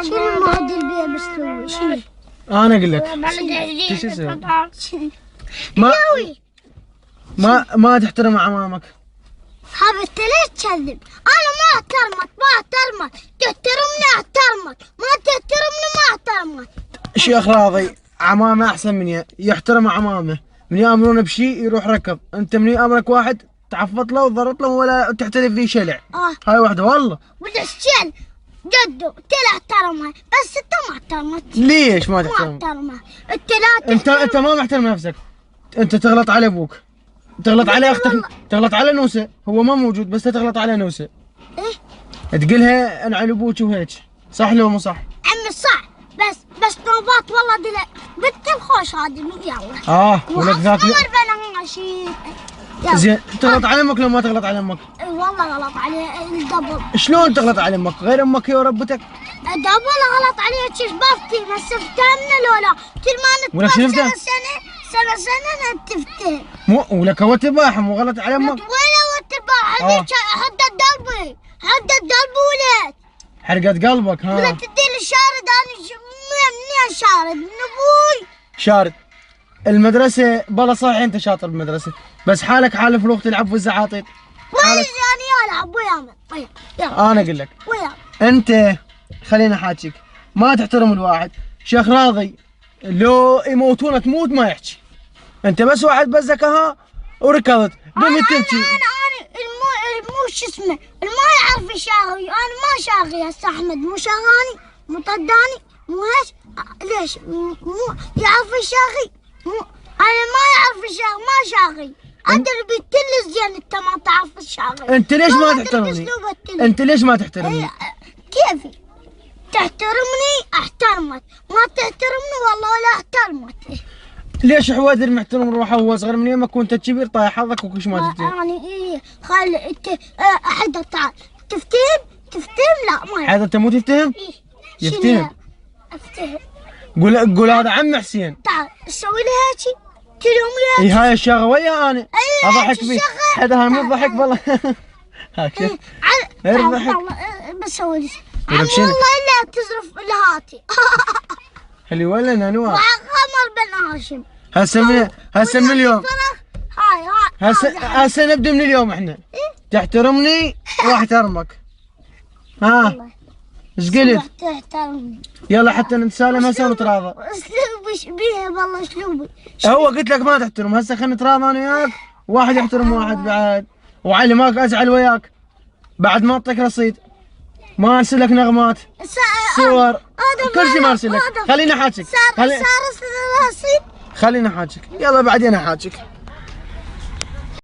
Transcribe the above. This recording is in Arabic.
شنو ما ادري بيه بسوي شنو؟ انا اقول لك ايش اسوي؟ ما تحترم عمامك. هذا انت ليش تكذب؟ انا ما احترمك تحترمني احترمك، ما تحترمني ما احترمك. شيخ راضي عمامه احسن مني، يحترم عمامه، من يامرونه بشيء يروح ركض، انت من يامرك واحد تعفط له وضرط له ولا تعترف فيه شلع. هاي واحده والله. ولا الشل جدو تلا احترمها، بس انت ما احترمت. ليش ما تحترم؟ ما احترمها، انت لا تحترم. انت ما محترم نفسك، انت تغلط على ابوك، تغلط على اختك، تغلط على نوسه، هو ما موجود بس تغلط على نوسه. ايه؟ تقولها انا على ابوك وهيك، صح لو مو صح؟ عمي صح، بس نوبات والله دلع بنت الخوش هذه يلا. ولك ذاك عمر بلا ماشي. زين تغلط على امك لو ما تغلط على امك؟ اي والله غلط عليه الدبل. شلون تغلط على امك؟ غير امك هي وربتك؟ دبل غلط عليه شيش بافتي بس افتهمنا لولا كل ما نتفاهم سنة نتفتهم. مو ولك هو تباح مو غلط على امك؟ ولا هو تباح هذيك حدد دربي ولد. حرقت قلبك ها؟ ولا تديني شارد انا منين شارد؟ من ابوي. شارد المدرسة بلا صحيح انت شاطر بالمدرسة، بس حالك حال فلوق تلعب في الزعاطيط. يعني يلعب ويعمل انا اقول لك ويعمل. انت خليني احاكيك، ما تحترم الواحد. شيخ راضي لو يموتونه تموت ما يحكي، انت بس واحد بزك ها وركضت قمت تبكي. انا مو شو اسمه ما يعرف يشاغي، انا ما شاغي هسه احمد، مو شاغاني مو طداني مو هيك. ليش مو يعرف يشاغي؟ انا ما يعرف يشاغي ما شاغي. ادري بالتل زين انت ما تعرف تشاغل. انت ليش ما تحترمني؟ انت ليش ما تحترمني؟ كيفي؟ تحترمني احترمك، ما تحترمني والله ولا احترمك. ليش حوادر محترم روحه وهو صغير من يمك وانت كبير طايح حظك وكش ما تفتهم؟ يعني خلي انت حدا تعال تفتهم لا ما حدا انت مو تفتهم؟ يفتهم. افتهم. قول هذا عم حسين. تعال سوي لي هيك كل يوم. اي هاي الشاغه ويا انا اضحك بيه. حدا هاي مو ضحك والله. هاك غير ضحك. بسوي لي والله الا تزرف الهاتي. خلي ولا نانوا. قمر بن هاشم. هسه من اليوم. هاي هسه نبدا من اليوم احنا. تحترمني واحترمك. ها ايش قلت؟ تحترمني. يلا حتى نتسالم هسه ونتراضى. اسلوبي بيها والله اسلوبي. هو قلت لك ما تحترم، هسه خلينا نتراضى انا وياك، واحد يحترم واحد بعد، وعلمك ازعل وياك بعد ما اعطيك رصيد، ما ارسل لك نغمات صور كل شيء ما ارسل لك. خليني احاكيك. صار رصيد. خليني احاكيك يلا بعدين احاكيك.